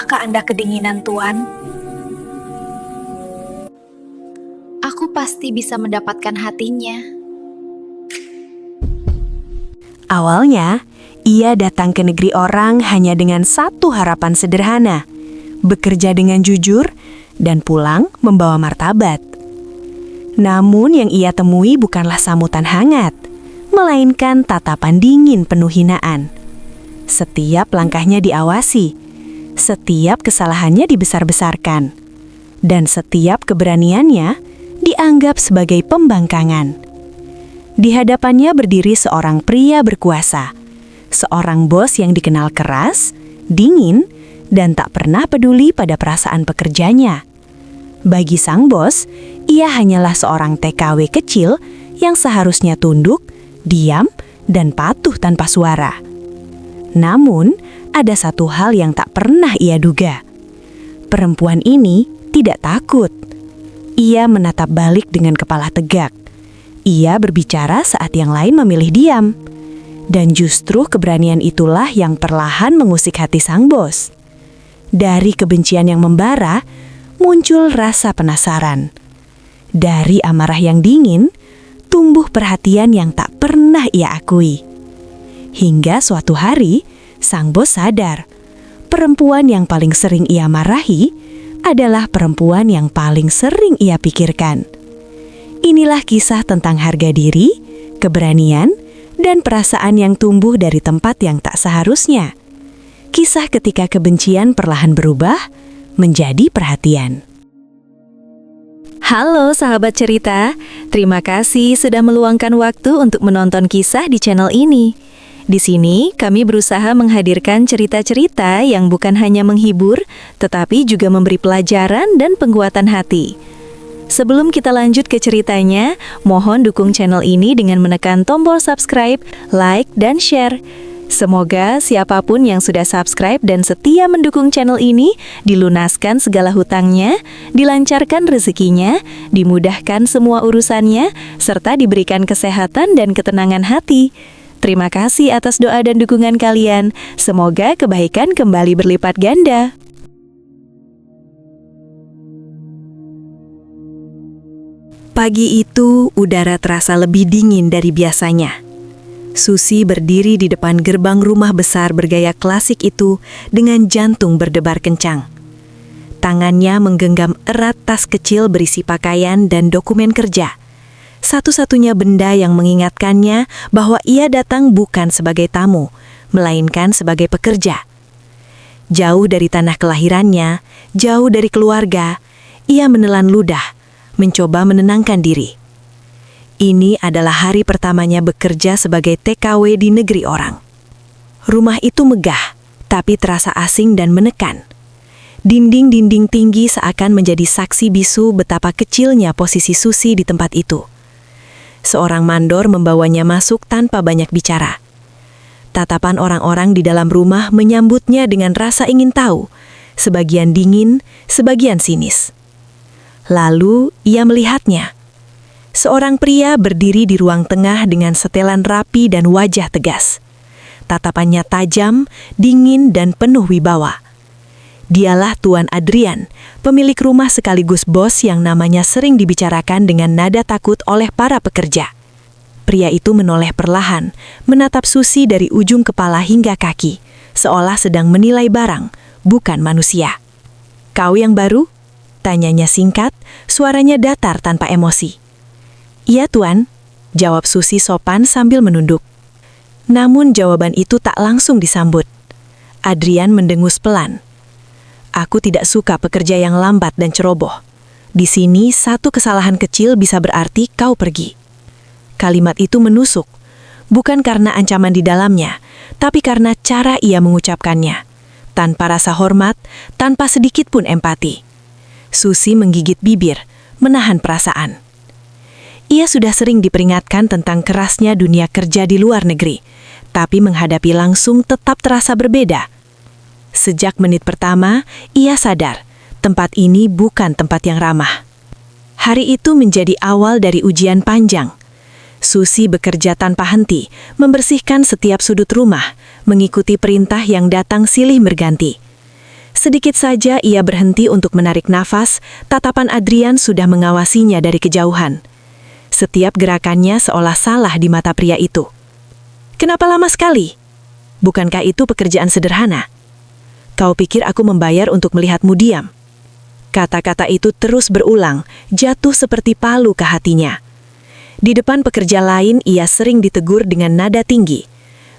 apakah Anda kedinginan, Tuan? Aku pasti bisa mendapatkan hatinya. Awalnya, ia datang ke negeri orang hanya dengan satu harapan sederhana, bekerja dengan jujur dan pulang membawa martabat. Namun yang ia temui bukanlah sambutan hangat, melainkan tatapan dingin penuh hinaan. Setiap langkahnya diawasi, setiap kesalahannya dibesar-besarkan, dan setiap keberaniannya dianggap sebagai pembangkangan. Di hadapannya berdiri seorang pria berkuasa, seorang bos yang dikenal keras, dingin, dan tak pernah peduli pada perasaan pekerjanya. Bagi sang bos, ia hanyalah seorang TKW kecil yang seharusnya tunduk, diam, dan patuh tanpa suara. Namun, ada satu hal yang tak pernah ia duga. Perempuan ini tidak takut. Ia menatap balik dengan kepala tegak. Ia berbicara saat yang lain memilih diam. Dan justru keberanian itulah yang perlahan mengusik hati sang bos. Dari kebencian yang membara, muncul rasa penasaran. Dari amarah yang dingin, tumbuh perhatian yang tak pernah ia akui. Hingga suatu hari, sang bos sadar, perempuan yang paling sering ia marahi adalah perempuan yang paling sering ia pikirkan. Inilah kisah tentang harga diri, keberanian, dan perasaan yang tumbuh dari tempat yang tak seharusnya. Kisah ketika kebencian perlahan berubah menjadi perhatian. Halo sahabat cerita, terima kasih sudah meluangkan waktu untuk menonton kisah di channel ini. Di sini kami berusaha menghadirkan cerita-cerita yang bukan hanya menghibur, tetapi juga memberi pelajaran dan penguatan hati. Sebelum kita lanjut ke ceritanya, mohon dukung channel ini dengan menekan tombol subscribe, like, dan share. Semoga siapapun yang sudah subscribe dan setia mendukung channel ini dilunaskan segala hutangnya, dilancarkan rezekinya, dimudahkan semua urusannya, serta diberikan kesehatan dan ketenangan hati. Terima kasih atas doa dan dukungan kalian. Semoga kebaikan kembali berlipat ganda. Pagi itu, udara terasa lebih dingin dari biasanya. Susi berdiri di depan gerbang rumah besar bergaya klasik itu dengan jantung berdebar kencang. Tangannya menggenggam erat tas kecil berisi pakaian dan dokumen kerja. Satu-satunya benda yang mengingatkannya bahwa ia datang bukan sebagai tamu, melainkan sebagai pekerja. Jauh dari tanah kelahirannya, jauh dari keluarga, ia menelan ludah, mencoba menenangkan diri. Ini adalah hari pertamanya bekerja sebagai TKW di negeri orang. Rumah itu megah, tapi terasa asing dan menekan. Dinding-dinding tinggi seakan menjadi saksi bisu betapa kecilnya posisi Susi di tempat itu. Seorang mandor membawanya masuk tanpa banyak bicara. Tatapan orang-orang di dalam rumah menyambutnya dengan rasa ingin tahu, sebagian dingin, sebagian sinis. Lalu ia melihatnya. Seorang pria berdiri di ruang tengah dengan setelan rapi dan wajah tegas. Tatapannya tajam, dingin, dan penuh wibawa. Dialah Tuan Adrian, pemilik rumah sekaligus bos yang namanya sering dibicarakan dengan nada takut oleh para pekerja. Pria itu menoleh perlahan, menatap Susi dari ujung kepala hingga kaki, seolah sedang menilai barang, bukan manusia. "Kau yang baru?" tanyanya singkat, suaranya datar tanpa emosi. "Iya, Tuan," jawab Susi sopan sambil menunduk. Namun jawaban itu tak langsung disambut. Adrian mendengus pelan. "Aku tidak suka pekerja yang lambat dan ceroboh. Di sini satu kesalahan kecil bisa berarti kau pergi." Kalimat itu menusuk, bukan karena ancaman di dalamnya, tapi karena cara ia mengucapkannya. Tanpa rasa hormat, tanpa sedikit pun empati. Susi menggigit bibir, menahan perasaan. Ia sudah sering diperingatkan tentang kerasnya dunia kerja di luar negeri, tapi menghadapi langsung tetap terasa berbeda. Sejak menit pertama, ia sadar tempat ini bukan tempat yang ramah. Hari itu menjadi awal dari ujian panjang. Susi bekerja tanpa henti, membersihkan setiap sudut rumah, mengikuti perintah yang datang silih berganti. Sedikit saja ia berhenti untuk menarik nafas, tatapan Adrian sudah mengawasinya dari kejauhan. Setiap gerakannya seolah salah di mata pria itu. "Kenapa lama sekali? Bukankah itu pekerjaan sederhana? Kau pikir aku membayar untuk melihatmu diam?" Kata-kata itu terus berulang, jatuh seperti palu ke hatinya. Di depan pekerja lain ia sering ditegur dengan nada tinggi.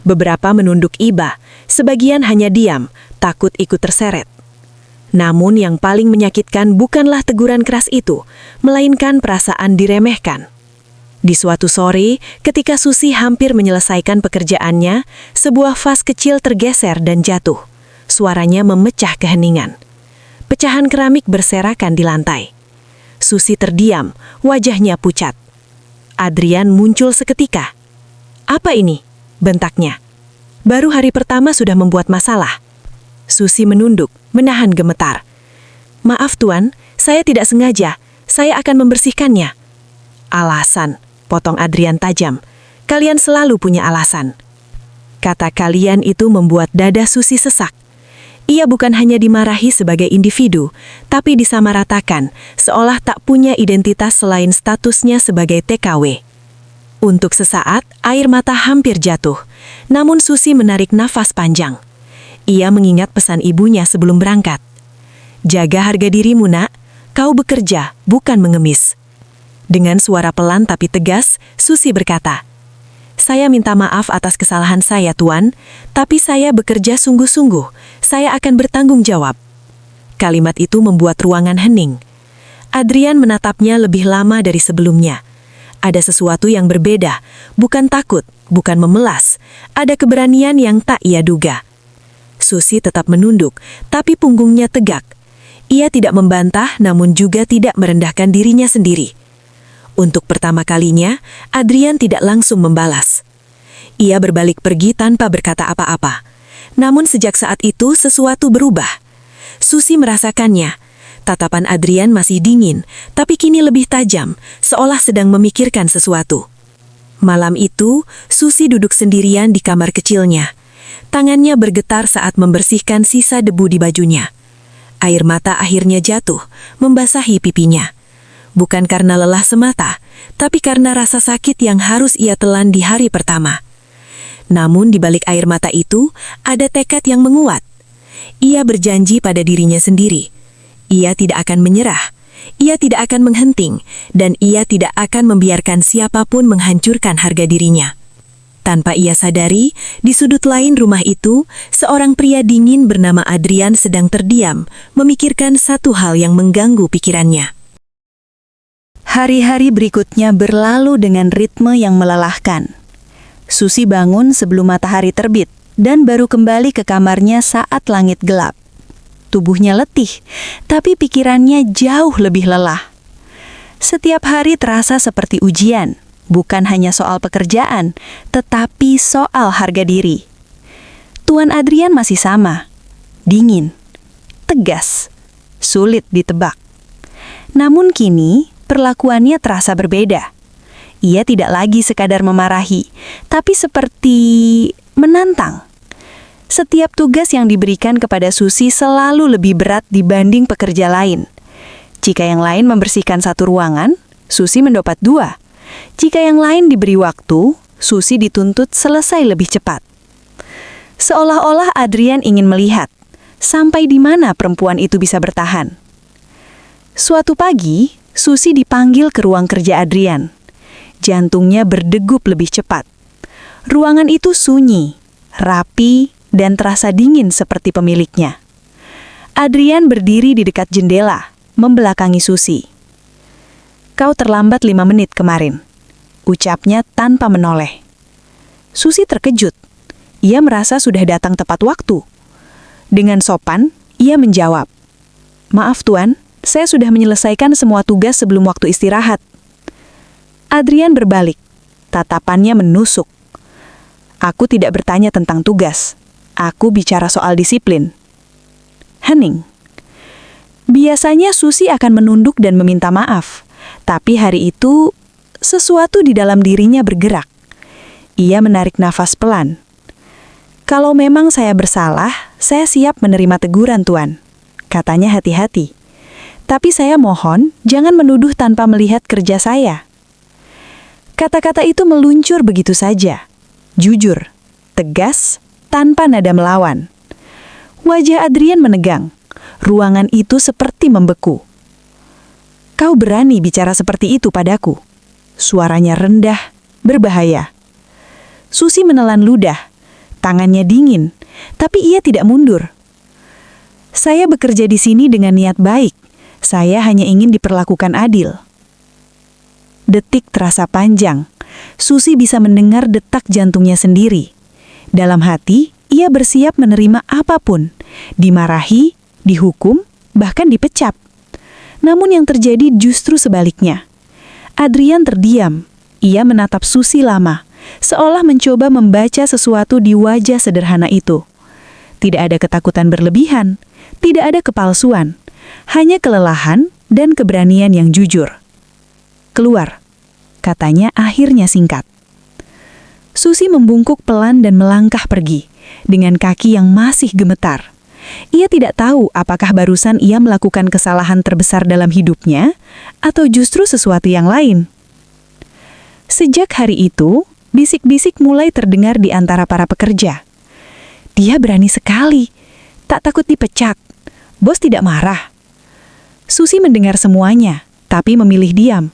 Beberapa menunduk iba, sebagian hanya diam, takut ikut terseret. Namun yang paling menyakitkan bukanlah teguran keras itu, melainkan perasaan diremehkan. Di suatu sore, ketika Susi hampir menyelesaikan pekerjaannya, sebuah vas kecil tergeser dan jatuh. Suaranya memecah keheningan. Pecahan keramik berserakan di lantai. Susi terdiam, wajahnya pucat. Adrian muncul seketika. "Apa ini?" bentaknya. "Baru hari pertama sudah membuat masalah." Susi menunduk, menahan gemetar. "Maaf Tuan, saya tidak sengaja. Saya akan membersihkannya." "Alasan," potong Adrian tajam. "Kalian selalu punya alasan." Kata kalian itu membuat dada Susi sesak. Ia bukan hanya dimarahi sebagai individu, tapi disamaratakan, seolah tak punya identitas selain statusnya sebagai TKW. Untuk sesaat, air mata hampir jatuh, namun Susi menarik nafas panjang. Ia mengingat pesan ibunya sebelum berangkat. "Jaga harga dirimu, Nak. Kau bekerja, bukan mengemis." Dengan suara pelan tapi tegas, Susi berkata, "Saya minta maaf atas kesalahan saya, Tuan, tapi saya bekerja sungguh-sungguh. Saya akan bertanggung jawab." Kalimat itu membuat ruangan hening. Adrian menatapnya lebih lama dari sebelumnya. Ada sesuatu yang berbeda, bukan takut, bukan memelas. Ada keberanian yang tak ia duga. Susi tetap menunduk, tapi punggungnya tegak. Ia tidak membantah, namun juga tidak merendahkan dirinya sendiri. Untuk pertama kalinya, Adrian tidak langsung membalas. Ia berbalik pergi tanpa berkata apa-apa. Namun sejak saat itu sesuatu berubah. Susi merasakannya. Tatapan Adrian masih dingin, tapi kini lebih tajam, seolah sedang memikirkan sesuatu. Malam itu, Susi duduk sendirian di kamar kecilnya. Tangannya bergetar saat membersihkan sisa debu di bajunya. Air mata akhirnya jatuh, membasahi pipinya. Bukan karena lelah semata, tapi karena rasa sakit yang harus ia telan di hari pertama. Namun di balik air mata itu, ada tekad yang menguat. Ia berjanji pada dirinya sendiri. Ia tidak akan menyerah, ia tidak akan menghenting, dan ia tidak akan membiarkan siapapun menghancurkan harga dirinya. Tanpa ia sadari, di sudut lain rumah itu, seorang pria dingin bernama Adrian sedang terdiam, memikirkan satu hal yang mengganggu pikirannya. Hari-hari berikutnya berlalu dengan ritme yang melelahkan. Susi bangun sebelum matahari terbit dan baru kembali ke kamarnya saat langit gelap. Tubuhnya letih, tapi pikirannya jauh lebih lelah. Setiap hari terasa seperti ujian. Bukan hanya soal pekerjaan, tetapi soal harga diri. Tuan Adrian masih sama, dingin, tegas, sulit ditebak. Namun kini, perlakuannya terasa berbeda. Ia tidak lagi sekadar memarahi, tapi seperti menantang. Setiap tugas yang diberikan kepada Susi selalu lebih berat dibanding pekerja lain. Jika yang lain membersihkan satu ruangan, Susi mendapat 2. Jika yang lain diberi waktu, Susi dituntut selesai lebih cepat. Seolah-olah Adrian ingin melihat sampai di mana perempuan itu bisa bertahan. Suatu pagi, Susi dipanggil ke ruang kerja Adrian. Jantungnya berdegup lebih cepat. Ruangan itu sunyi, rapi, dan terasa dingin seperti pemiliknya. Adrian berdiri di dekat jendela, membelakangi Susi. "Kau terlambat 5 menit kemarin," ucapnya tanpa menoleh. Susi terkejut. Ia merasa sudah datang tepat waktu. Dengan sopan, ia menjawab, "Maaf Tuan, saya sudah menyelesaikan semua tugas sebelum waktu istirahat." Adrian berbalik. Tatapannya menusuk. "Aku tidak bertanya tentang tugas. Aku bicara soal disiplin." Hening. Biasanya Susi akan menunduk dan meminta maaf. Tapi hari itu, sesuatu di dalam dirinya bergerak. Ia menarik nafas pelan. "Kalau memang saya bersalah, saya siap menerima teguran, Tuan." katanya hati-hati. Tapi saya mohon, jangan menuduh tanpa melihat kerja saya. Kata-kata itu meluncur begitu saja. Jujur, tegas, tanpa nada melawan. Wajah Adrian menegang. Ruangan itu seperti membeku. Kau berani bicara seperti itu padaku? Suaranya rendah, berbahaya. Susi menelan ludah. Tangannya dingin, tapi ia tidak mundur. Saya bekerja di sini dengan niat baik. Saya hanya ingin diperlakukan adil. Detik terasa panjang. Susi bisa mendengar detak jantungnya sendiri. Dalam hati, ia bersiap menerima apapun. Dimarahi, dihukum, bahkan dipecat. Namun yang terjadi justru sebaliknya. Adrian terdiam. Ia menatap Susi lama, seolah mencoba membaca sesuatu di wajah sederhana itu. Tidak ada ketakutan berlebihan, tidak ada kepalsuan, hanya kelelahan dan keberanian yang jujur. Keluar, katanya akhirnya singkat. Susi membungkuk pelan dan melangkah pergi, dengan kaki yang masih gemetar. Ia tidak tahu apakah barusan ia melakukan kesalahan terbesar dalam hidupnya, atau justru sesuatu yang lain. Sejak hari itu, bisik-bisik mulai terdengar di antara para pekerja. Dia berani sekali, tak takut dipecat. Bos tidak marah. Susi mendengar semuanya, tapi memilih diam.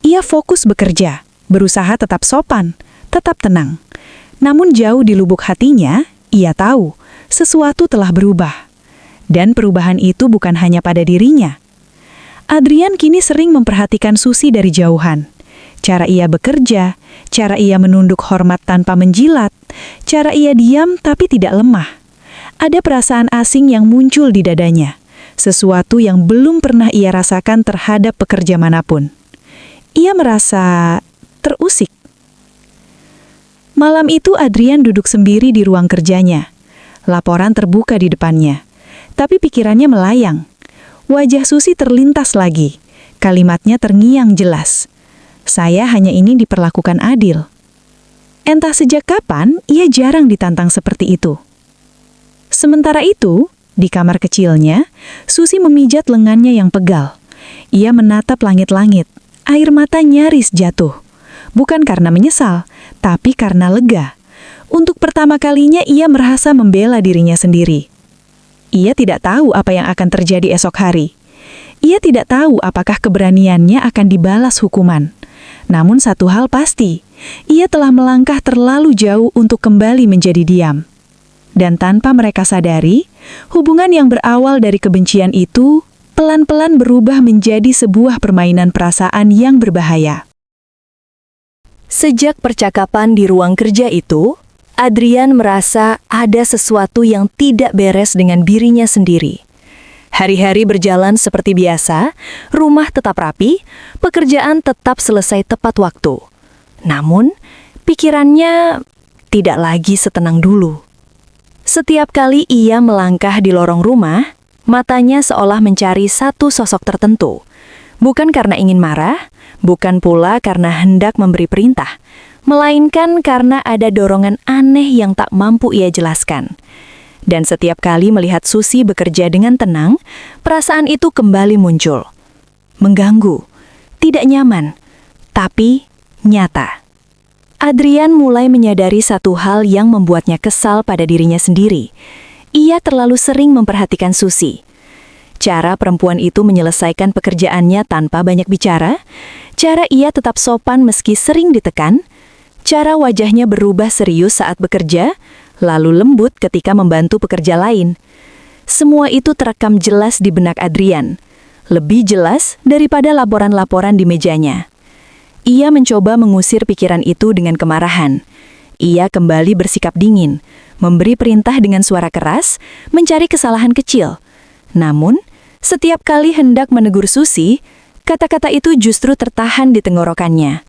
Ia fokus bekerja, berusaha tetap sopan, tetap tenang. Namun jauh di lubuk hatinya, ia tahu sesuatu telah berubah. Dan perubahan itu bukan hanya pada dirinya. Adrian kini sering memperhatikan Susi dari jauhan. Cara ia bekerja, cara ia menunduk hormat tanpa menjilat, cara ia diam tapi tidak lemah. Ada perasaan asing yang muncul di dadanya, sesuatu yang belum pernah ia rasakan terhadap pekerja manapun. Ia merasa terusik. Malam itu Adrian duduk sendiri di ruang kerjanya. Laporan terbuka di depannya, tapi pikirannya melayang. Wajah Susi terlintas lagi. Kalimatnya terngiang jelas. Saya hanya ingin diperlakukan adil. Entah sejak kapan ia jarang ditantang seperti itu. Sementara itu, di kamar kecilnya, Susi memijat lengannya yang pegal. Ia menatap langit-langit. Air mata nyaris jatuh. Bukan karena menyesal, tapi karena lega. Untuk pertama kalinya ia merasa membela dirinya sendiri. Ia tidak tahu apa yang akan terjadi esok hari. Ia tidak tahu apakah keberaniannya akan dibalas hukuman. Namun satu hal pasti, ia telah melangkah terlalu jauh untuk kembali menjadi diam. Dan tanpa mereka sadari, hubungan yang berawal dari kebencian itu pelan-pelan berubah menjadi sebuah permainan perasaan yang berbahaya. Sejak percakapan di ruang kerja itu, Adrian merasa ada sesuatu yang tidak beres dengan dirinya sendiri. Hari-hari berjalan seperti biasa, rumah tetap rapi, pekerjaan tetap selesai tepat waktu. Namun, pikirannya tidak lagi setenang dulu. Setiap kali ia melangkah di lorong rumah, matanya seolah mencari satu sosok tertentu. Bukan karena ingin marah, bukan pula karena hendak memberi perintah, melainkan karena ada dorongan aneh yang tak mampu ia jelaskan. Dan setiap kali melihat Susi bekerja dengan tenang, perasaan itu kembali muncul. Mengganggu, tidak nyaman, tapi nyata. Adrian mulai menyadari satu hal yang membuatnya kesal pada dirinya sendiri. Ia terlalu sering memperhatikan Susi. Cara perempuan itu menyelesaikan pekerjaannya tanpa banyak bicara, cara ia tetap sopan meski sering ditekan, cara wajahnya berubah serius saat bekerja, lalu lembut ketika membantu pekerja lain. Semua itu terekam jelas di benak Adrian, lebih jelas daripada laporan-laporan di mejanya. Ia mencoba mengusir pikiran itu dengan kemarahan. Ia kembali bersikap dingin, memberi perintah dengan suara keras, mencari kesalahan kecil. Namun, setiap kali hendak menegur Susi, kata-kata itu justru tertahan di tenggorokannya.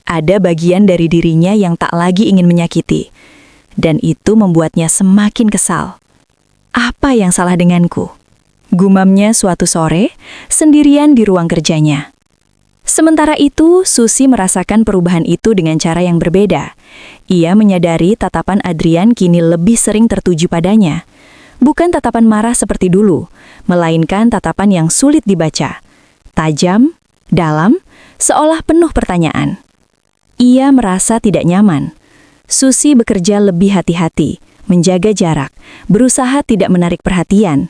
Ada bagian dari dirinya yang tak lagi ingin menyakiti. Dan itu membuatnya semakin kesal. Apa yang salah denganku? Gumamnya suatu sore, sendirian di ruang kerjanya. Sementara itu, Susi merasakan perubahan itu dengan cara yang berbeda. Ia menyadari tatapan Adrian kini lebih sering tertuju padanya. Bukan tatapan marah seperti dulu, melainkan tatapan yang sulit dibaca. Tajam, dalam, seolah penuh pertanyaan. Ia merasa tidak nyaman. Susi bekerja lebih hati-hati, menjaga jarak, berusaha tidak menarik perhatian.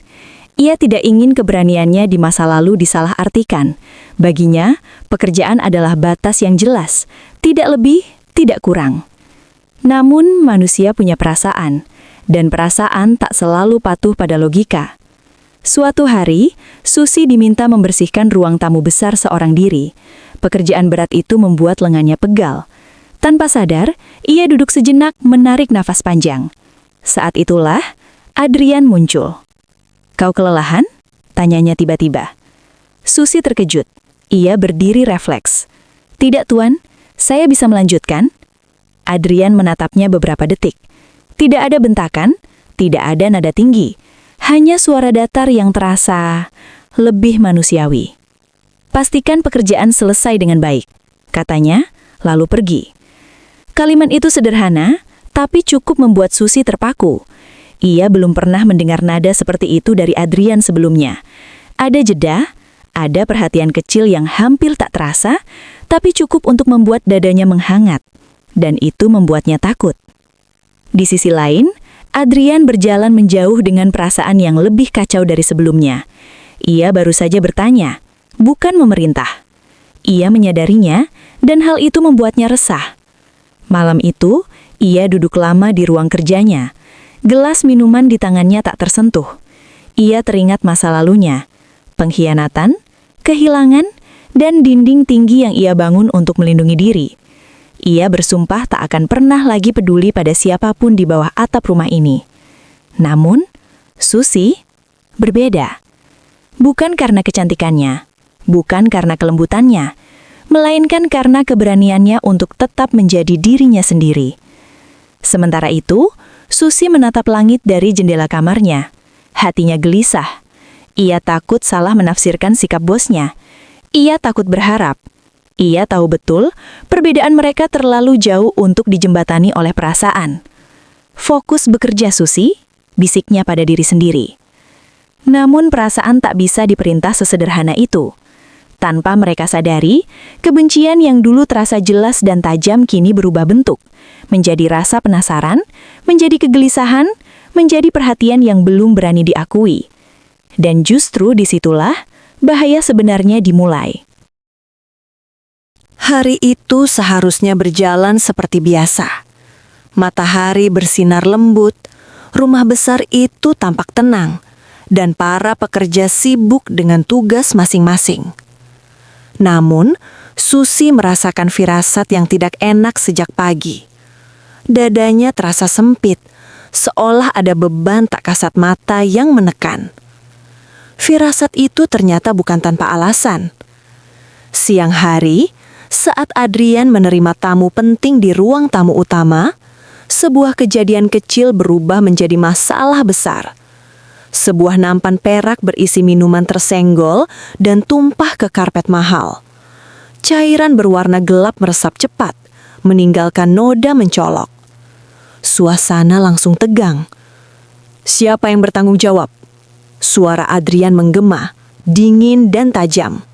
Ia tidak ingin keberaniannya di masa lalu disalahartikan. Baginya, pekerjaan adalah batas yang jelas, tidak lebih, tidak kurang. Namun, manusia punya perasaan, dan perasaan tak selalu patuh pada logika. Suatu hari, Susi diminta membersihkan ruang tamu besar seorang diri. Pekerjaan berat itu membuat lengannya pegal. Tanpa sadar, ia duduk sejenak menarik nafas panjang. Saat itulah, Adrian muncul. "Kau kelelahan?" tanyanya tiba-tiba. Susi terkejut. Ia berdiri refleks. "Tidak, Tuan. Saya bisa melanjutkan." Adrian menatapnya beberapa detik. Tidak ada bentakan, tidak ada nada tinggi. Hanya suara datar yang terasa lebih manusiawi. "Pastikan pekerjaan selesai dengan baik," katanya, lalu pergi. Kalimat itu sederhana, tapi cukup membuat Susi terpaku. Ia belum pernah mendengar nada seperti itu dari Adrian sebelumnya. Ada jeda, ada perhatian kecil yang hampir tak terasa, tapi cukup untuk membuat dadanya menghangat. Dan itu membuatnya takut. Di sisi lain, Adrian berjalan menjauh dengan perasaan yang lebih kacau dari sebelumnya. Ia baru saja bertanya, bukan memerintah. Ia menyadarinya, dan hal itu membuatnya resah. Malam itu, ia duduk lama di ruang kerjanya. Gelas minuman di tangannya tak tersentuh. Ia teringat masa lalunya, pengkhianatan, kehilangan, dan dinding tinggi yang ia bangun untuk melindungi diri. Ia bersumpah tak akan pernah lagi peduli pada siapapun di bawah atap rumah ini. Namun, Susi berbeda. Bukan karena kecantikannya, bukan karena kelembutannya, melainkan karena keberaniannya untuk tetap menjadi dirinya sendiri. Sementara itu, Susi menatap langit dari jendela kamarnya. Hatinya gelisah. Ia takut salah menafsirkan sikap bosnya. Ia takut berharap. Ia tahu betul, perbedaan mereka terlalu jauh untuk dijembatani oleh perasaan. "Fokus bekerja, Susi," bisiknya pada diri sendiri. Namun perasaan tak bisa diperintah sesederhana itu. Tanpa mereka sadari, kebencian yang dulu terasa jelas dan tajam kini berubah bentuk. Menjadi rasa penasaran, menjadi kegelisahan, menjadi perhatian yang belum berani diakui. Dan justru disitulah bahaya sebenarnya dimulai. Hari itu seharusnya berjalan seperti biasa. Matahari bersinar lembut, rumah besar itu tampak tenang, dan para pekerja sibuk dengan tugas masing-masing. Namun, Susi merasakan firasat yang tidak enak sejak pagi. Dadanya terasa sempit, seolah ada beban tak kasat mata yang menekan. Firasat itu ternyata bukan tanpa alasan. Siang hari, saat Adrian menerima tamu penting di ruang tamu utama, sebuah kejadian kecil berubah menjadi masalah besar. Sebuah nampan perak berisi minuman tersenggol dan tumpah ke karpet mahal. Cairan berwarna gelap meresap cepat, meninggalkan noda mencolok. Suasana langsung tegang. "Siapa yang bertanggung jawab?" Suara Adrian menggema, dingin dan tajam.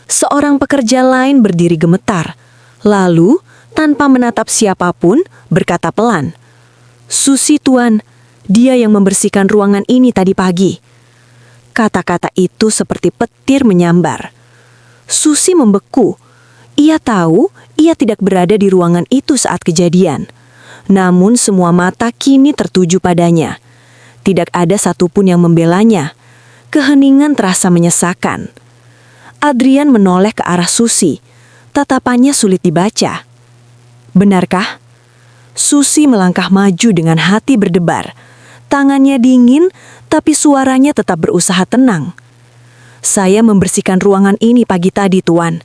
Seorang pekerja lain berdiri gemetar, lalu tanpa menatap siapapun berkata pelan, "Susi, Tuan, dia yang membersihkan ruangan ini tadi pagi." Kata-kata itu seperti petir menyambar. Susi membeku. Ia tahu ia tidak berada di ruangan itu saat kejadian. Namun semua mata kini tertuju padanya. Tidak ada satupun yang membelanya. Keheningan terasa menyesakan. Adrian menoleh ke arah Susi. Tatapannya sulit dibaca. "Benarkah?" Susi melangkah maju dengan hati berdebar. Tangannya dingin, tapi suaranya tetap berusaha tenang. "Saya membersihkan ruangan ini pagi tadi, Tuan.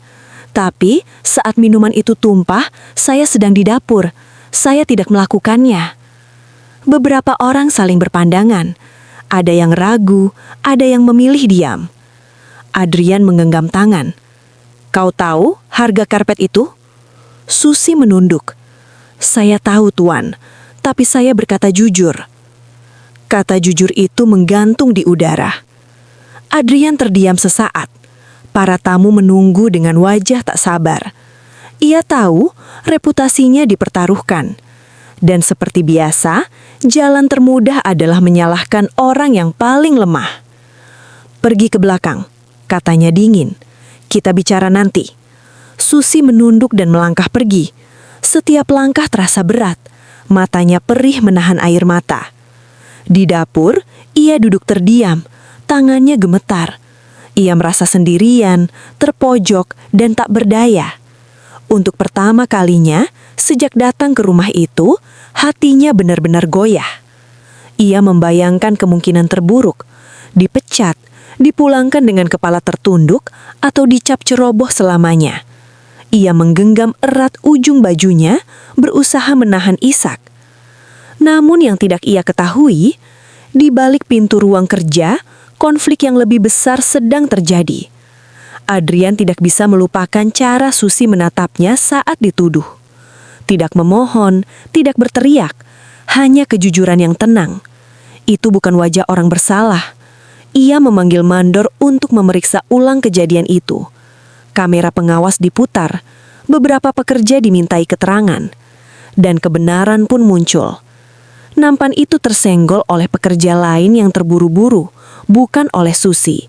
Tapi saat minuman itu tumpah, saya sedang di dapur. Saya tidak melakukannya." Beberapa orang saling berpandangan. Ada yang ragu, ada yang memilih diam. Adrian menggenggam tangan. "Kau tahu harga karpet itu?" Susi menunduk. "Saya tahu, Tuan, tapi saya berkata jujur." Kata jujur itu menggantung di udara. Adrian terdiam sesaat. Para tamu menunggu dengan wajah tak sabar. Ia tahu reputasinya dipertaruhkan. Dan seperti biasa, jalan termudah adalah menyalahkan orang yang paling lemah. Pergi ke belakang, katanya dingin. Kita bicara nanti. Susi menunduk dan melangkah pergi. Setiap langkah terasa berat. Matanya perih menahan air mata. Di dapur, ia duduk terdiam, tangannya gemetar. Ia merasa sendirian, terpojok, dan tak berdaya. Untuk pertama kalinya, sejak datang ke rumah itu, hatinya benar-benar goyah. Ia membayangkan kemungkinan terburuk, dipecat, dipulangkan dengan kepala tertunduk, atau dicap ceroboh selamanya. Ia menggenggam erat ujung bajunya, berusaha menahan isak. Namun yang tidak ia ketahui, di balik pintu ruang kerja, konflik yang lebih besar sedang terjadi. Adrian tidak bisa melupakan cara Susi menatapnya saat dituduh. Tidak memohon, tidak berteriak, hanya kejujuran yang tenang. Itu bukan wajah orang bersalah. Ia memanggil mandor untuk memeriksa ulang kejadian itu. Kamera pengawas diputar, beberapa pekerja dimintai keterangan, dan kebenaran pun muncul. Nampan itu tersenggol oleh pekerja lain yang terburu-buru, bukan oleh Susi.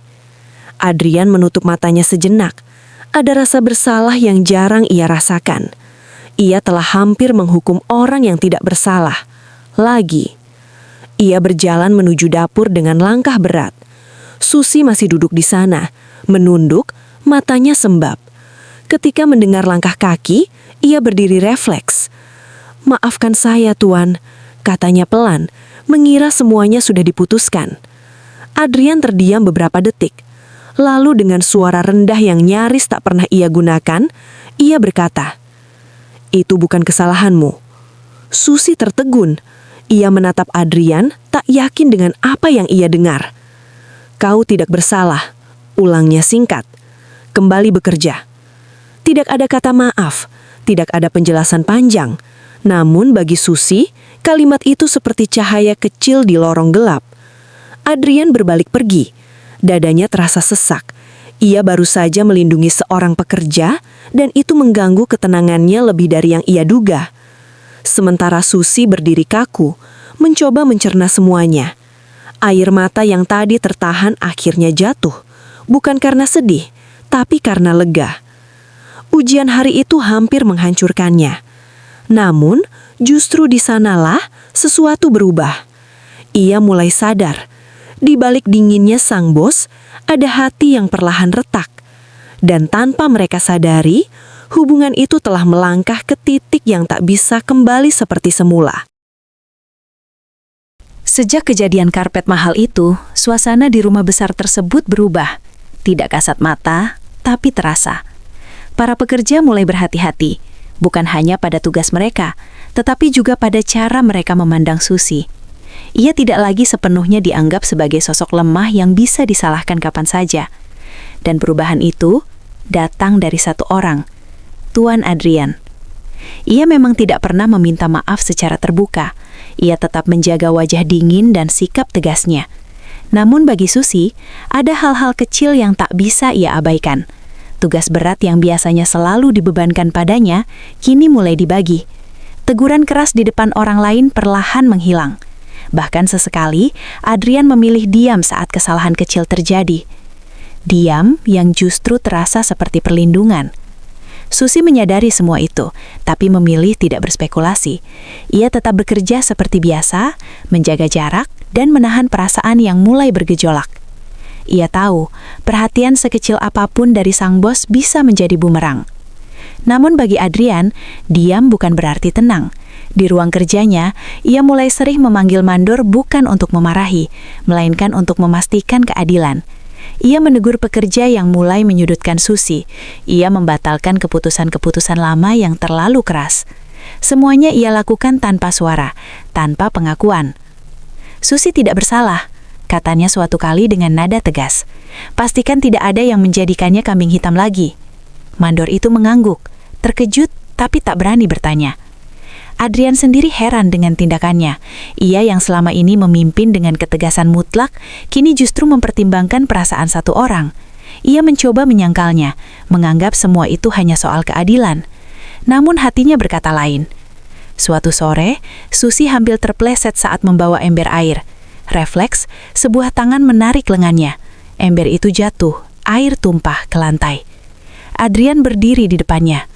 Adrian menutup matanya sejenak. Ada rasa bersalah yang jarang ia rasakan. Ia telah hampir menghukum orang yang tidak bersalah. Lagi. Ia berjalan menuju dapur dengan langkah berat. Susi masih duduk di sana, menunduk, matanya sembab. Ketika mendengar langkah kaki, ia berdiri refleks. "Maafkan saya, Tuan," katanya pelan, mengira semuanya sudah diputuskan. Adrian terdiam beberapa detik. Lalu dengan suara rendah yang nyaris tak pernah ia gunakan, ia berkata, "Itu bukan kesalahanmu." Susi tertegun. Ia menatap Adrian, tak yakin dengan apa yang ia dengar. "Kau tidak bersalah," ulangnya singkat. "Kembali bekerja." Tidak ada kata maaf, tidak ada penjelasan panjang. Namun bagi Susi, kalimat itu seperti cahaya kecil di lorong gelap. Adrian berbalik pergi. Dadanya terasa sesak. Ia baru saja melindungi seorang pekerja, dan itu mengganggu ketenangannya lebih dari yang ia duga. Sementara Susi berdiri kaku, mencoba mencerna semuanya. Air mata yang tadi tertahan akhirnya jatuh, bukan karena sedih, tapi karena lega. Ujian hari itu hampir menghancurkannya. Namun, justru di sanalah sesuatu berubah. Ia mulai sadar, di balik dinginnya sang bos, ada hati yang perlahan retak. Dan tanpa mereka sadari, hubungan itu telah melangkah ke titik yang tak bisa kembali seperti semula. Sejak kejadian karpet mahal itu, suasana di rumah besar tersebut berubah. Tidak kasat mata, tapi terasa. Para pekerja mulai berhati-hati, bukan hanya pada tugas mereka, tetapi juga pada cara mereka memandang Susi. Ia tidak lagi sepenuhnya dianggap sebagai sosok lemah yang bisa disalahkan kapan saja. Dan perubahan itu datang dari satu orang, Tuan Adrian. Ia memang tidak pernah meminta maaf secara terbuka. Ia tetap menjaga wajah dingin dan sikap tegasnya. Namun bagi Susi, ada hal-hal kecil yang tak bisa ia abaikan. Tugas berat yang biasanya selalu dibebankan padanya, kini mulai dibagi. Teguran keras di depan orang lain perlahan menghilang. Bahkan sesekali, Adrian memilih diam saat kesalahan kecil terjadi. Diam yang justru terasa seperti perlindungan. Susi menyadari semua itu, tapi memilih tidak berspekulasi. Ia tetap bekerja seperti biasa, menjaga jarak, dan menahan perasaan yang mulai bergejolak. Ia tahu, perhatian sekecil apapun dari sang bos bisa menjadi bumerang. Namun bagi Adrian, diam bukan berarti tenang. Di ruang kerjanya, ia mulai sering memanggil mandor bukan untuk memarahi, melainkan untuk memastikan keadilan. Ia menegur pekerja yang mulai menyudutkan Susi. Ia membatalkan keputusan-keputusan lama yang terlalu keras. Semuanya ia lakukan tanpa suara, tanpa pengakuan. "Susi tidak bersalah," katanya suatu kali dengan nada tegas. "Pastikan tidak ada yang menjadikannya kambing hitam lagi." Mandor itu mengangguk, terkejut tapi tak berani bertanya. Adrian sendiri heran dengan tindakannya. Ia yang selama ini memimpin dengan ketegasan mutlak, kini justru mempertimbangkan perasaan satu orang. Ia mencoba menyangkalnya, menganggap semua itu hanya soal keadilan. Namun hatinya berkata lain. Suatu sore, Susi hampir terpleset saat membawa ember air. Refleks, sebuah tangan menarik lengannya. Ember itu jatuh, air tumpah ke lantai. Adrian berdiri di depannya.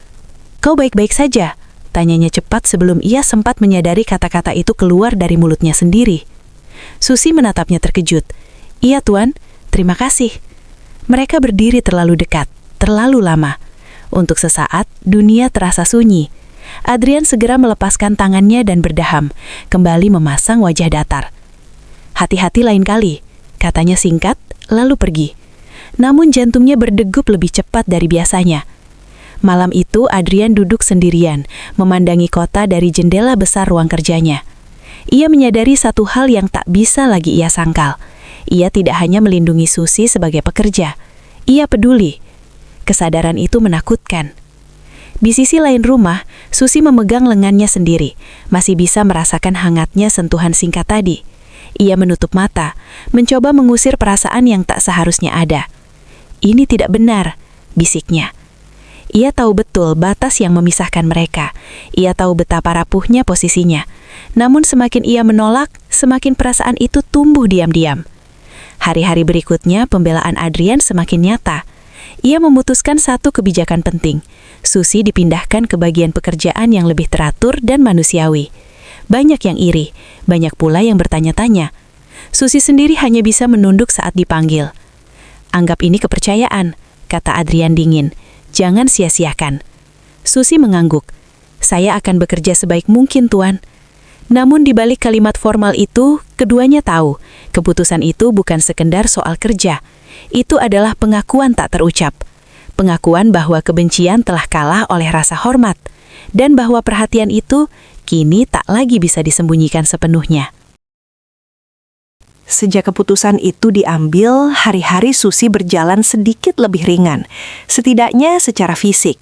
"Kau baik-baik saja?" tanyanya cepat sebelum ia sempat menyadari kata-kata itu keluar dari mulutnya sendiri. Susi menatapnya terkejut. "Iya, Tuan. Terima kasih." Mereka berdiri terlalu dekat, terlalu lama. Untuk sesaat, dunia terasa sunyi. Adrian segera melepaskan tangannya dan berdaham, kembali memasang wajah datar. "Hati-hati lain kali," katanya singkat, lalu pergi. Namun jantungnya berdegup lebih cepat dari biasanya. Malam itu Adrian duduk sendirian, memandangi kota dari jendela besar ruang kerjanya. Ia menyadari satu hal yang tak bisa lagi ia sangkal. Ia tidak hanya melindungi Susi sebagai pekerja. Ia peduli. Kesadaran itu menakutkan. Di sisi lain rumah, Susi memegang lengannya sendiri, masih bisa merasakan hangatnya sentuhan singkat tadi. Ia menutup mata, mencoba mengusir perasaan yang tak seharusnya ada. "Ini tidak benar," bisiknya. Ia tahu betul batas yang memisahkan mereka. Ia tahu betapa rapuhnya posisinya. Namun semakin ia menolak, semakin perasaan itu tumbuh diam-diam. Hari-hari berikutnya, pembelaan Adrian semakin nyata. Ia memutuskan satu kebijakan penting. Susi dipindahkan ke bagian pekerjaan yang lebih teratur dan manusiawi. Banyak yang iri, banyak pula yang bertanya-tanya. Susi sendiri hanya bisa menunduk saat dipanggil. "Anggap ini kepercayaan," kata Adrian dingin. "Jangan sia-siakan." Susi mengangguk. "Saya akan bekerja sebaik mungkin, Tuan." Namun di balik kalimat formal itu, keduanya tahu, keputusan itu bukan sekedar soal kerja. Itu adalah pengakuan tak terucap. Pengakuan bahwa kebencian telah kalah oleh rasa hormat, dan bahwa perhatian itu kini tak lagi bisa disembunyikan sepenuhnya. Sejak keputusan itu diambil, hari-hari Susi berjalan sedikit lebih ringan, setidaknya secara fisik.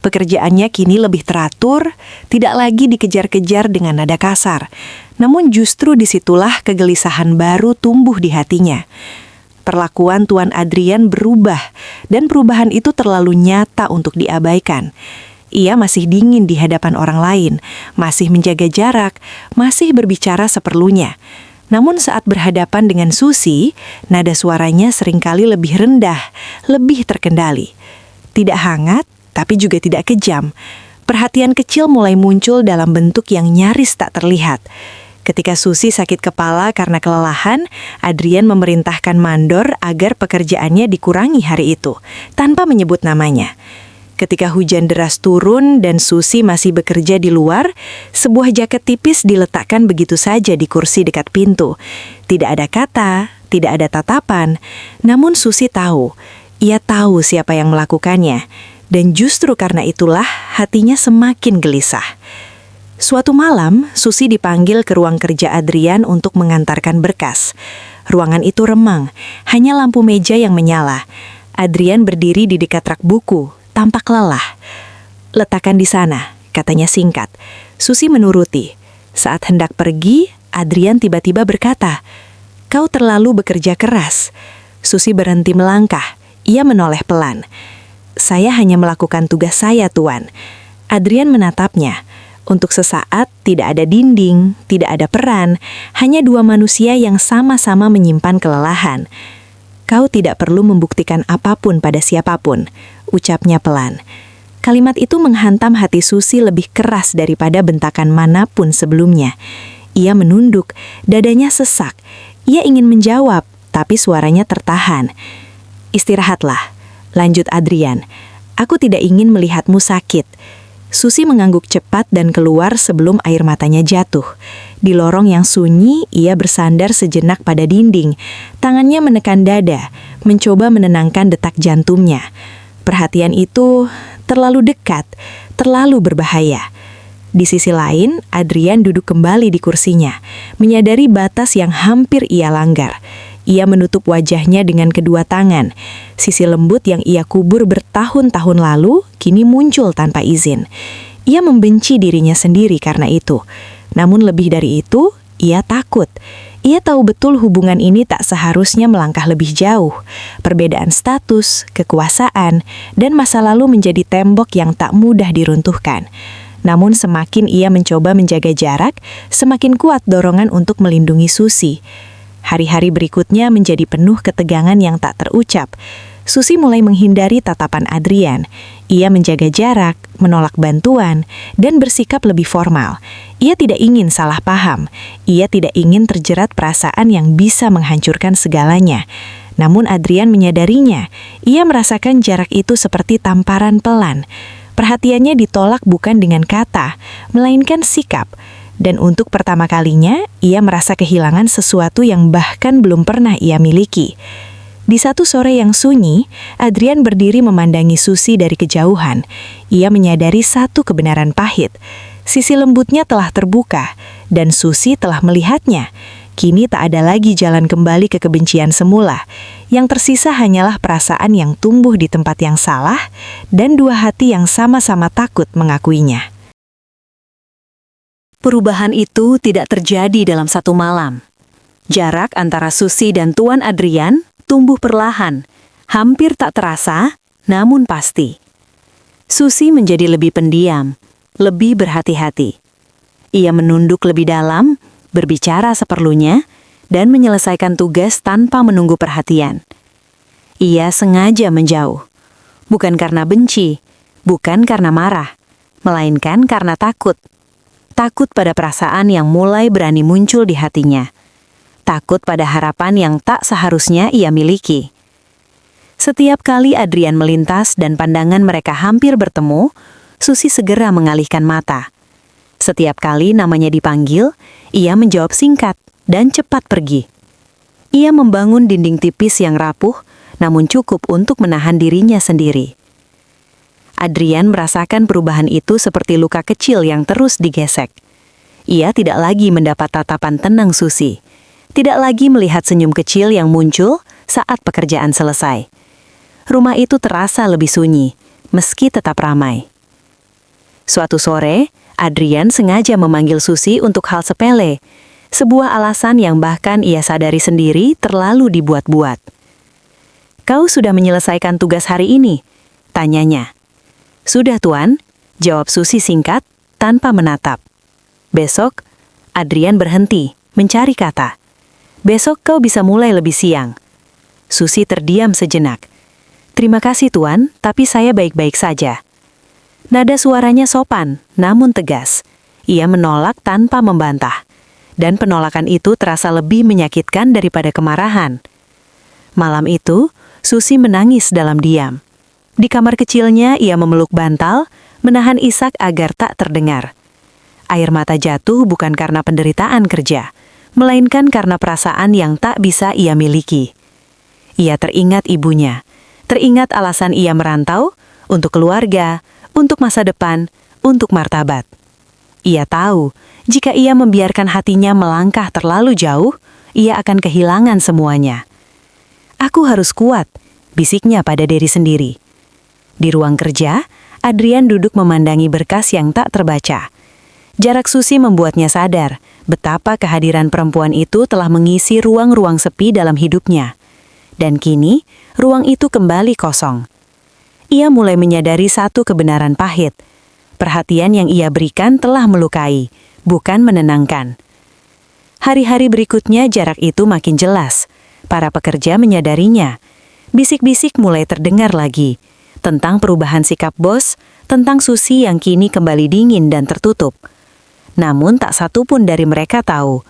Pekerjaannya kini lebih teratur, tidak lagi dikejar-kejar dengan nada kasar. Namun justru disitulah kegelisahan baru tumbuh di hatinya. Perlakuan Tuan Adrian berubah, dan perubahan itu terlalu nyata untuk diabaikan. Ia masih dingin di hadapan orang lain, masih menjaga jarak, masih berbicara seperlunya. Namun saat berhadapan dengan Susi, nada suaranya seringkali lebih rendah, lebih terkendali. Tidak hangat, tapi juga tidak kejam. Perhatian kecil mulai muncul dalam bentuk yang nyaris tak terlihat. Ketika Susi sakit kepala karena kelelahan, Adrian memerintahkan mandor agar pekerjaannya dikurangi hari itu, tanpa menyebut namanya. Ketika hujan deras turun dan Susi masih bekerja di luar, sebuah jaket tipis diletakkan begitu saja di kursi dekat pintu. Tidak ada kata, tidak ada tatapan, namun Susi tahu. Ia tahu siapa yang melakukannya, dan justru karena itulah hatinya semakin gelisah. Suatu malam, Susi dipanggil ke ruang kerja Adrian untuk mengantarkan berkas. Ruangan itu remang, hanya lampu meja yang menyala. Adrian berdiri di dekat rak buku, tampak lelah. "Letakkan di sana," katanya singkat. Susi menuruti. Saat hendak pergi, Adrian tiba-tiba berkata, "Kau terlalu bekerja keras." Susi berhenti melangkah. Ia menoleh pelan. "Saya hanya melakukan tugas saya, Tuan." Adrian menatapnya. Untuk sesaat, tidak ada dinding, tidak ada peran, hanya dua manusia yang sama-sama menyimpan kelelahan. "Kau tidak perlu membuktikan apapun pada siapapun," ucapnya pelan. Kalimat itu menghantam hati Susi lebih keras daripada bentakan manapun sebelumnya. Ia menunduk, dadanya sesak. Ia ingin menjawab, tapi suaranya tertahan. "Istirahatlah," lanjut Adrian. "Aku tidak ingin melihatmu sakit." Susi mengangguk cepat dan keluar sebelum air matanya jatuh. Di lorong yang sunyi, ia bersandar sejenak pada dinding. Tangannya menekan dada, mencoba menenangkan detak jantungnya. Perhatian itu terlalu dekat, terlalu berbahaya. Di sisi lain, Adrian duduk kembali di kursinya, menyadari batas yang hampir ia langgar. Ia menutup wajahnya dengan kedua tangan. Sisi lembut yang ia kubur bertahun-tahun lalu, kini muncul tanpa izin. Ia membenci dirinya sendiri karena itu. Namun lebih dari itu, ia takut. Ia tahu betul hubungan ini tak seharusnya melangkah lebih jauh. Perbedaan status, kekuasaan, dan masa lalu menjadi tembok yang tak mudah diruntuhkan. Namun semakin ia mencoba menjaga jarak, semakin kuat dorongan untuk melindungi Susi. Hari-hari berikutnya menjadi penuh ketegangan yang tak terucap. Susi mulai menghindari tatapan Adrian. Ia menjaga jarak, menolak bantuan, dan bersikap lebih formal. Ia tidak ingin salah paham. Ia tidak ingin terjerat perasaan yang bisa menghancurkan segalanya. Namun Adrian menyadarinya. Ia merasakan jarak itu seperti tamparan pelan. Perhatiannya ditolak bukan dengan kata, melainkan sikap. Dan untuk pertama kalinya, ia merasa kehilangan sesuatu yang bahkan belum pernah ia miliki. Di satu sore yang sunyi, Adrian berdiri memandangi Susi dari kejauhan. Ia menyadari satu kebenaran pahit. Sisi lembutnya telah terbuka, dan Susi telah melihatnya. Kini tak ada lagi jalan kembali ke kebencian semula. Yang tersisa hanyalah perasaan yang tumbuh di tempat yang salah, dan dua hati yang sama-sama takut mengakuinya. Perubahan itu tidak terjadi dalam satu malam. Jarak antara Susi dan Tuan Adrian tumbuh perlahan, hampir tak terasa, namun pasti. Susi menjadi lebih pendiam, lebih berhati-hati. Ia menunduk lebih dalam, berbicara seperlunya, dan menyelesaikan tugas tanpa menunggu perhatian. Ia sengaja menjauh, bukan karena benci, bukan karena marah, melainkan karena takut. Takut pada perasaan yang mulai berani muncul di hatinya. Takut pada harapan yang tak seharusnya ia miliki. Setiap kali Adrian melintas dan pandangan mereka hampir bertemu, Susi segera mengalihkan mata. Setiap kali namanya dipanggil, ia menjawab singkat dan cepat pergi. Ia membangun dinding tipis yang rapuh, namun cukup untuk menahan dirinya sendiri. Adrian merasakan perubahan itu seperti luka kecil yang terus digesek. Ia tidak lagi mendapat tatapan tenang Susi. Tidak lagi melihat senyum kecil yang muncul saat pekerjaan selesai. Rumah itu terasa lebih sunyi, meski tetap ramai. Suatu sore, Adrian sengaja memanggil Susi untuk hal sepele, sebuah alasan yang bahkan ia sadari sendiri terlalu dibuat-buat. "Kau sudah menyelesaikan tugas hari ini?" tanyanya. "Sudah, Tuan," jawab Susi singkat, tanpa menatap. "Besok?" Adrian berhenti, mencari kata. "Besok kau bisa mulai lebih siang." Susi terdiam sejenak. "Terima kasih Tuan, tapi saya baik-baik saja." Nada suaranya sopan, namun tegas. Ia menolak tanpa membantah. Dan penolakan itu terasa lebih menyakitkan daripada kemarahan. Malam itu, Susi menangis dalam diam. Di kamar kecilnya ia memeluk bantal, menahan isak agar tak terdengar. Air mata jatuh bukan karena penderitaan kerja, melainkan karena perasaan yang tak bisa ia miliki. Ia teringat ibunya, teringat alasan ia merantau, untuk keluarga, untuk masa depan, untuk martabat. Ia tahu, jika ia membiarkan hatinya melangkah terlalu jauh, ia akan kehilangan semuanya. "Aku harus kuat," bisiknya pada diri sendiri. Di ruang kerja, Adrian duduk memandangi berkas yang tak terbaca. Jarak Susi membuatnya sadar betapa kehadiran perempuan itu telah mengisi ruang-ruang sepi dalam hidupnya. Dan kini, ruang itu kembali kosong. Ia mulai menyadari satu kebenaran pahit. Perhatian yang ia berikan telah melukai, bukan menenangkan. Hari-hari berikutnya jarak itu makin jelas. Para pekerja menyadarinya. Bisik-bisik mulai terdengar lagi. Tentang perubahan sikap bos, tentang Susi yang kini kembali dingin dan tertutup. Namun tak satu pun dari mereka tahu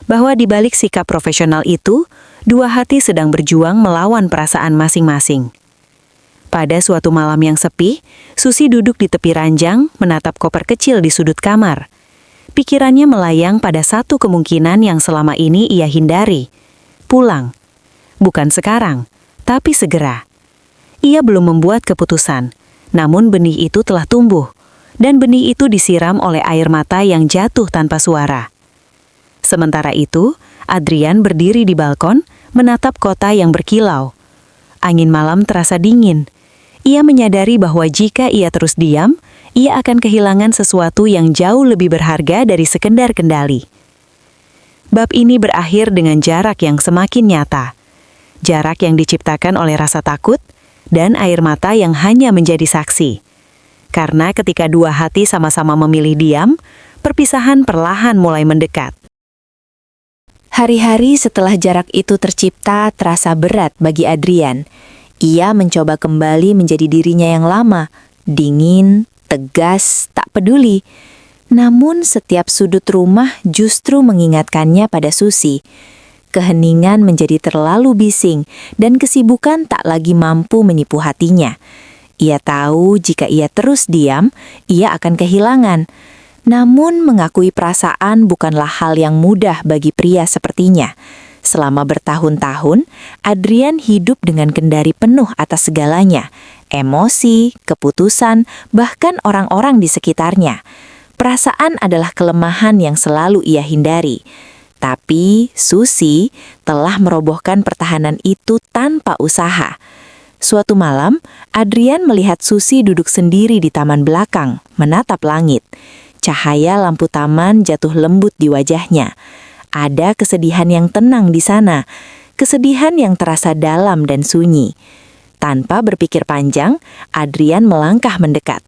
bahwa di balik sikap profesional itu, dua hati sedang berjuang melawan perasaan masing-masing. Pada suatu malam yang sepi, Susi duduk di tepi ranjang menatap koper kecil di sudut kamar. Pikirannya melayang pada satu kemungkinan yang selama ini ia hindari. Pulang. Bukan sekarang, tapi segera. Ia belum membuat keputusan, namun benih itu telah tumbuh. Dan benih itu disiram oleh air mata yang jatuh tanpa suara. Sementara itu, Adrian berdiri di balkon, menatap kota yang berkilau. Angin malam terasa dingin. Ia menyadari bahwa jika ia terus diam, ia akan kehilangan sesuatu yang jauh lebih berharga dari sekedar kendali. Bab ini berakhir dengan jarak yang semakin nyata. Jarak yang diciptakan oleh rasa takut dan air mata yang hanya menjadi saksi. Karena ketika dua hati sama-sama memilih diam, perpisahan perlahan mulai mendekat. Hari-hari setelah jarak itu tercipta terasa berat bagi Adrian. Ia mencoba kembali menjadi dirinya yang lama, dingin, tegas, tak peduli. Namun setiap sudut rumah justru mengingatkannya pada Susi. Keheningan menjadi terlalu bising dan kesibukan tak lagi mampu menipu hatinya. Ia tahu jika ia terus diam, ia akan kehilangan. Namun mengakui perasaan bukanlah hal yang mudah bagi pria sepertinya. Selama bertahun-tahun, Adrian hidup dengan kendari penuh atas segalanya. Emosi, keputusan, bahkan orang-orang di sekitarnya. Perasaan adalah kelemahan yang selalu ia hindari. Tapi Susi telah merobohkan pertahanan itu tanpa usaha. Suatu malam, Adrian melihat Susi duduk sendiri di taman belakang, menatap langit. Cahaya lampu taman jatuh lembut di wajahnya. Ada kesedihan yang tenang di sana, kesedihan yang terasa dalam dan sunyi. Tanpa berpikir panjang, Adrian melangkah mendekat.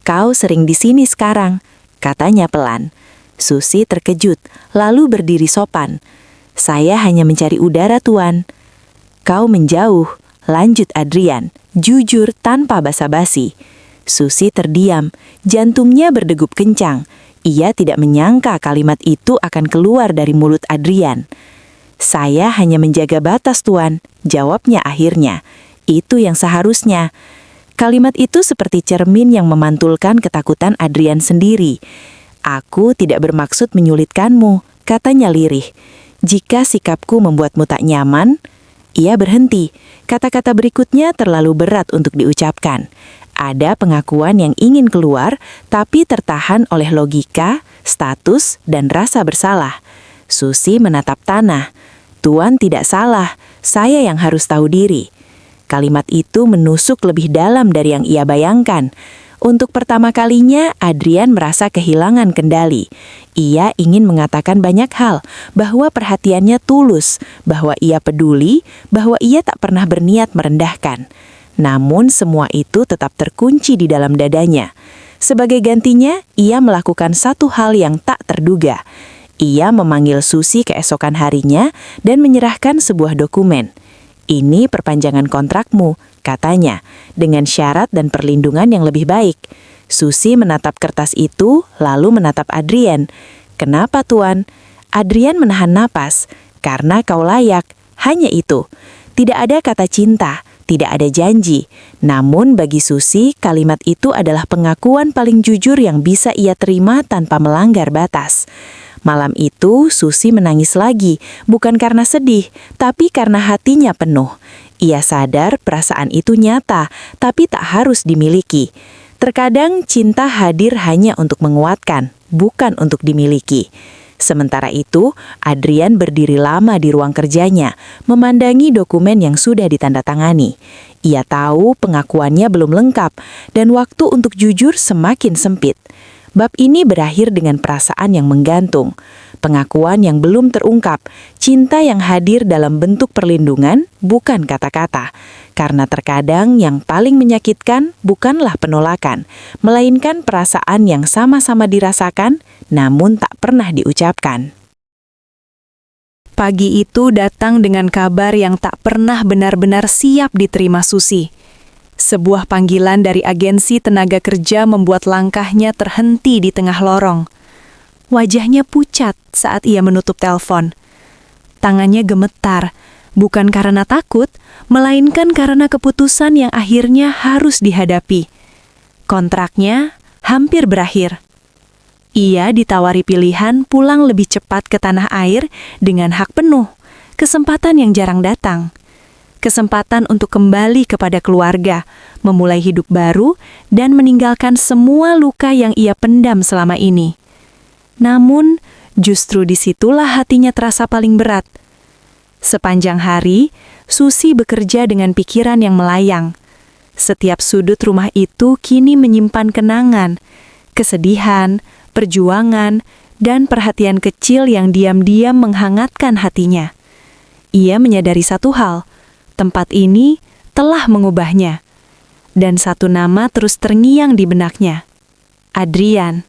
"Kau sering di sini sekarang," katanya pelan. Susi terkejut, lalu berdiri sopan. "Saya hanya mencari udara, Tuan." "Kau menjauh," lanjut Adrian, jujur tanpa basa-basi. Susi terdiam, jantungnya berdegup kencang. Ia tidak menyangka kalimat itu akan keluar dari mulut Adrian. "Saya hanya menjaga batas, Tuan," jawabnya akhirnya. Itu yang seharusnya. Kalimat itu seperti cermin yang memantulkan ketakutan Adrian sendiri. "Aku tidak bermaksud menyulitkanmu," katanya lirih. "Jika sikapku membuatmu tak nyaman..." Ia berhenti. Kata-kata berikutnya terlalu berat untuk diucapkan. Ada pengakuan yang ingin keluar, tapi tertahan oleh logika, status, dan rasa bersalah. Susi menatap tanah. "Tuan tidak salah, saya yang harus tahu diri." Kalimat itu menusuk lebih dalam dari yang ia bayangkan. Untuk pertama kalinya, Adrian merasa kehilangan kendali. Ia ingin mengatakan banyak hal, bahwa perhatiannya tulus, bahwa ia peduli, bahwa ia tak pernah berniat merendahkan. Namun semua itu tetap terkunci di dalam dadanya. Sebagai gantinya, ia melakukan satu hal yang tak terduga. Ia memanggil Susi keesokan harinya dan menyerahkan sebuah dokumen. "Ini perpanjangan kontrakmu," katanya, dengan syarat dan perlindungan yang lebih baik. Susi menatap kertas itu, lalu menatap Adrian. "Kenapa, Tuan?" Adrian menahan napas. "Karena kau layak." Hanya itu. Tidak ada kata cinta, tidak ada janji. Namun bagi Susi, kalimat itu adalah pengakuan paling jujur yang bisa ia terima tanpa melanggar batas. Malam itu, Susi menangis lagi, bukan karena sedih, tapi karena hatinya penuh. Ia sadar perasaan itu nyata, tapi tak harus dimiliki. Terkadang cinta hadir hanya untuk menguatkan, bukan untuk dimiliki. Sementara itu, Adrian berdiri lama di ruang kerjanya, memandangi dokumen yang sudah ditandatangani. Ia tahu pengakuannya belum lengkap, dan waktu untuk jujur semakin sempit. Bab ini berakhir dengan perasaan yang menggantung, pengakuan yang belum terungkap, cinta yang hadir dalam bentuk perlindungan, bukan kata-kata. Karena terkadang yang paling menyakitkan bukanlah penolakan, melainkan perasaan yang sama-sama dirasakan, namun tak pernah diucapkan. Pagi itu datang dengan kabar yang tak pernah benar-benar siap diterima Susi. Sebuah panggilan dari agensi tenaga kerja membuat langkahnya terhenti di tengah lorong. Wajahnya pucat saat ia menutup telepon. Tangannya gemetar, bukan karena takut, melainkan karena keputusan yang akhirnya harus dihadapi. Kontraknya hampir berakhir. Ia ditawari pilihan pulang lebih cepat ke tanah air dengan hak penuh, kesempatan yang jarang datang. Kesempatan untuk kembali kepada keluarga, memulai hidup baru, dan meninggalkan semua luka yang ia pendam selama ini. Namun, justru disitulah hatinya terasa paling berat. Sepanjang hari, Susi bekerja dengan pikiran yang melayang. Setiap sudut rumah itu kini menyimpan kenangan, kesedihan, perjuangan, dan perhatian kecil yang diam-diam menghangatkan hatinya. Ia menyadari satu hal, tempat ini telah mengubahnya. Dan satu nama terus terngiang di benaknya, Adrian.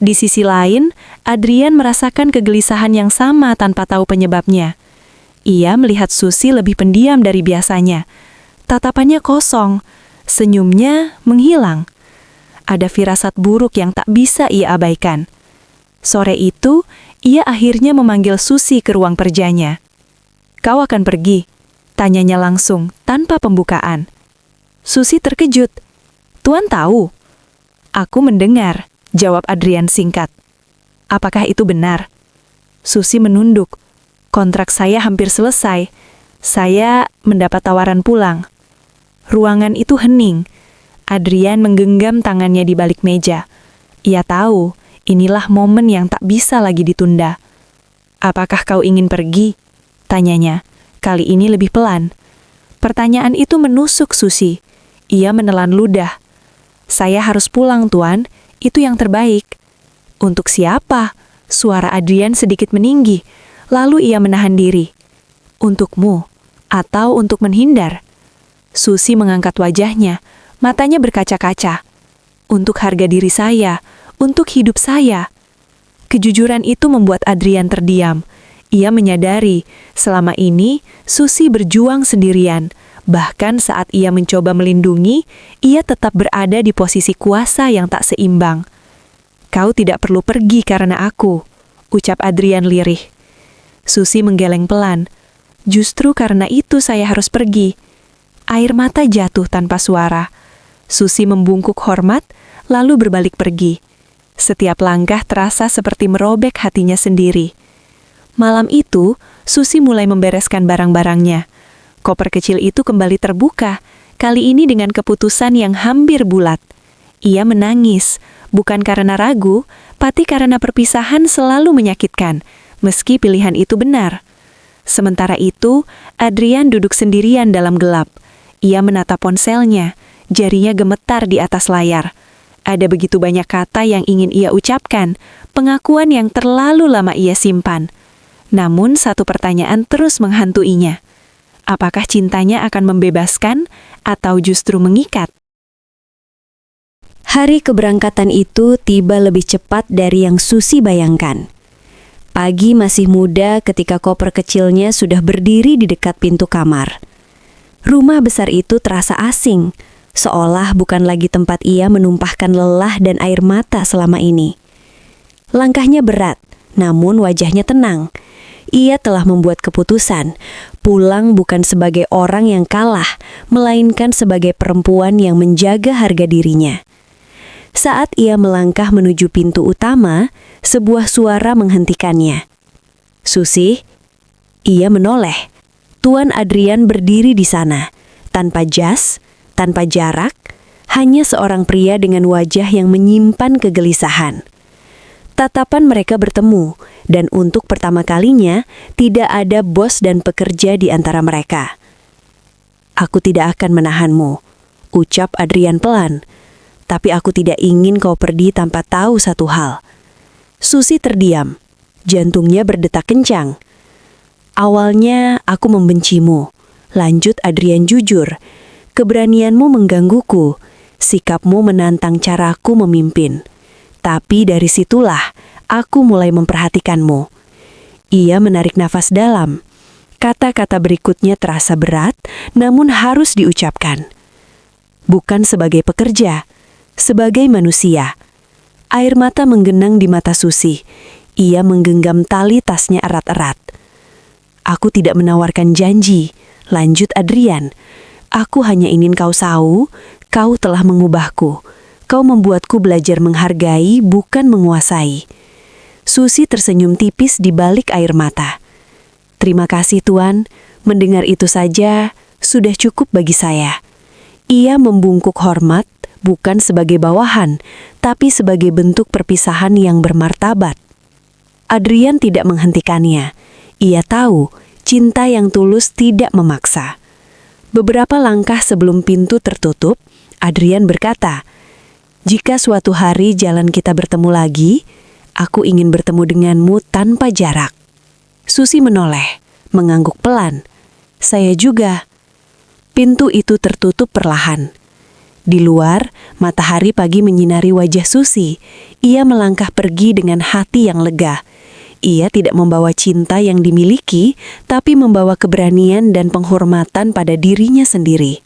Di sisi lain, Adrian merasakan kegelisahan yang sama tanpa tahu penyebabnya. Ia melihat Susi lebih pendiam dari biasanya. Tatapannya kosong, senyumnya menghilang. Ada firasat buruk yang tak bisa ia abaikan. Sore itu, ia akhirnya memanggil Susi ke ruang kerjanya. "Kau akan pergi?" tanyanya langsung, tanpa pembukaan. Susi terkejut. "Tuan tahu?" "Aku mendengar," jawab Adrian singkat. "Apakah itu benar?" Susi menunduk. "Kontrak saya hampir selesai. Saya mendapat tawaran pulang." Ruangan itu hening. Adrian menggenggam tangannya di balik meja. Ia tahu, inilah momen yang tak bisa lagi ditunda. "Apakah kau ingin pergi?" tanyanya. Kali ini lebih pelan. Pertanyaan itu menusuk Susi. Ia menelan ludah. "Saya harus pulang, Tuan. Itu yang terbaik." "Untuk siapa?" Suara Adrian sedikit meninggi. Lalu ia menahan diri. "Untukmu, atau untuk menghindar?" Susi mengangkat wajahnya, matanya berkaca-kaca. "Untuk harga diri saya, untuk hidup saya." Kejujuran itu membuat Adrian terdiam. Ia menyadari, selama ini Susi berjuang sendirian. Bahkan saat ia mencoba melindungi, ia tetap berada di posisi kuasa yang tak seimbang. "Kau tidak perlu pergi karena aku," ucap Adrian lirih. Susi menggeleng pelan. "Justru karena itu saya harus pergi." Air mata jatuh tanpa suara. Susi membungkuk hormat, lalu berbalik pergi. Setiap langkah terasa seperti merobek hatinya sendiri. Malam itu, Susi mulai membereskan barang-barangnya. Koper kecil itu kembali terbuka, kali ini dengan keputusan yang hampir bulat. Ia menangis, bukan karena ragu, tapi karena perpisahan selalu menyakitkan, meski pilihan itu benar. Sementara itu, Adrian duduk sendirian dalam gelap. Ia menatap ponselnya, jarinya gemetar di atas layar. Ada begitu banyak kata yang ingin ia ucapkan, pengakuan yang terlalu lama ia simpan. Namun satu pertanyaan terus menghantuinya. Apakah cintanya akan membebaskan atau justru mengikat? Hari keberangkatan itu tiba lebih cepat dari yang Susi bayangkan. Pagi masih muda ketika koper kecilnya sudah berdiri di dekat pintu kamar. Rumah besar itu terasa asing, seolah bukan lagi tempat ia menumpahkan lelah dan air mata selama ini. Langkahnya berat, namun wajahnya tenang. Ia telah membuat keputusan, pulang bukan sebagai orang yang kalah, melainkan sebagai perempuan yang menjaga harga dirinya. Saat ia melangkah menuju pintu utama, sebuah suara menghentikannya. "Susi?" Ia menoleh. Tuan Adrian berdiri di sana, tanpa jas, tanpa jarak, hanya seorang pria dengan wajah yang menyimpan kegelisahan. Tatapan mereka bertemu, dan untuk pertama kalinya tidak ada bos dan pekerja di antara mereka. "Aku tidak akan menahanmu," ucap Adrian pelan. "Tapi aku tidak ingin kau pergi tanpa tahu satu hal." Susi terdiam, jantungnya berdetak kencang. "Awalnya aku membencimu," lanjut Adrian jujur. "Keberanianmu menggangguku, sikapmu menantang caraku memimpin. Tapi dari situlah aku mulai memperhatikanmu." Ia menarik nafas dalam. Kata-kata berikutnya terasa berat, namun harus diucapkan. "Bukan sebagai pekerja, sebagai manusia." Air mata menggenang di mata Susi. Ia menggenggam tali tasnya erat-erat. "Aku tidak menawarkan janji," lanjut Adrian. "Aku hanya ingin kau tahu, kau telah mengubahku. Kau membuatku belajar menghargai, bukan menguasai." Susi tersenyum tipis di balik air mata. "Terima kasih Tuan, mendengar itu saja sudah cukup bagi saya." Ia membungkuk hormat, bukan sebagai bawahan, tapi sebagai bentuk perpisahan yang bermartabat. Adrian tidak menghentikannya. Ia tahu, cinta yang tulus tidak memaksa. Beberapa langkah sebelum pintu tertutup, Adrian berkata, "Jika suatu hari jalan kita bertemu lagi, aku ingin bertemu denganmu tanpa jarak." Susi menoleh, mengangguk pelan. Saya juga. Pintu itu tertutup perlahan. Di luar, matahari pagi menyinari wajah Susi. Ia melangkah pergi dengan hati yang lega. Ia tidak membawa cinta yang dimiliki, tapi membawa keberanian dan penghormatan pada dirinya sendiri.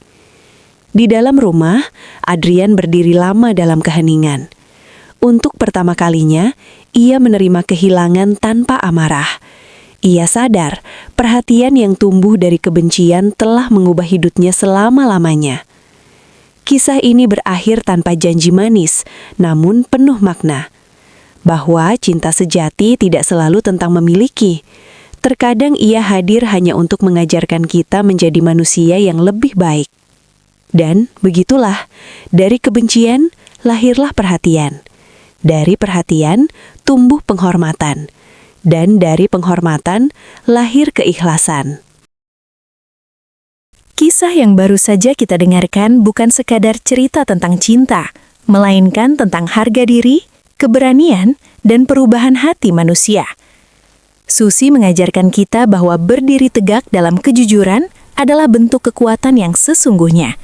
Di dalam rumah, Adrian berdiri lama dalam keheningan. Untuk pertama kalinya, ia menerima kehilangan tanpa amarah. Ia sadar, perhatian yang tumbuh dari kebencian telah mengubah hidupnya selama-lamanya. Kisah ini berakhir tanpa janji manis, namun penuh makna. Bahwa cinta sejati tidak selalu tentang memiliki. Terkadang ia hadir hanya untuk mengajarkan kita menjadi manusia yang lebih baik. Dan begitulah, dari kebencian lahirlah perhatian. Dari perhatian tumbuh penghormatan. Dan dari penghormatan lahir keikhlasan. Kisah yang baru saja kita dengarkan bukan sekadar cerita tentang cinta, melainkan tentang harga diri, keberanian, dan perubahan hati manusia. Susi mengajarkan kita bahwa berdiri tegak dalam kejujuran adalah bentuk kekuatan yang sesungguhnya.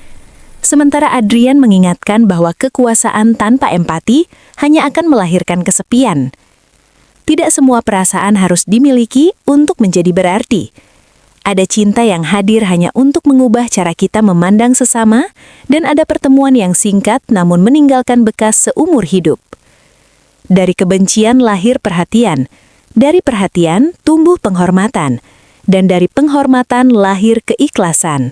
Sementara Adrian mengingatkan bahwa kekuasaan tanpa empati hanya akan melahirkan kesepian. Tidak semua perasaan harus dimiliki untuk menjadi berarti. Ada cinta yang hadir hanya untuk mengubah cara kita memandang sesama, dan ada pertemuan yang singkat namun meninggalkan bekas seumur hidup. Dari kebencian lahir perhatian, dari perhatian tumbuh penghormatan, dan dari penghormatan lahir keikhlasan.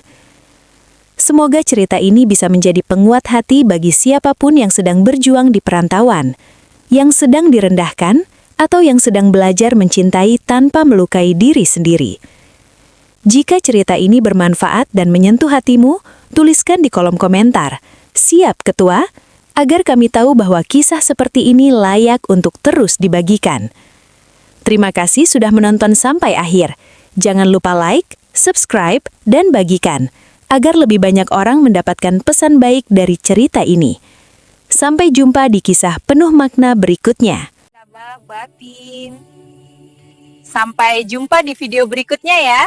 Semoga cerita ini bisa menjadi penguat hati bagi siapapun yang sedang berjuang di perantauan, yang sedang direndahkan, atau yang sedang belajar mencintai tanpa melukai diri sendiri. Jika cerita ini bermanfaat dan menyentuh hatimu, tuliskan di kolom komentar. Siap, Ketua? Agar kami tahu bahwa kisah seperti ini layak untuk terus dibagikan. Terima kasih sudah menonton sampai akhir. Jangan lupa like, subscribe, dan bagikan, agar lebih banyak orang mendapatkan pesan baik dari cerita ini. Sampai jumpa di kisah penuh makna berikutnya. Batin. Sampai jumpa di video berikutnya ya.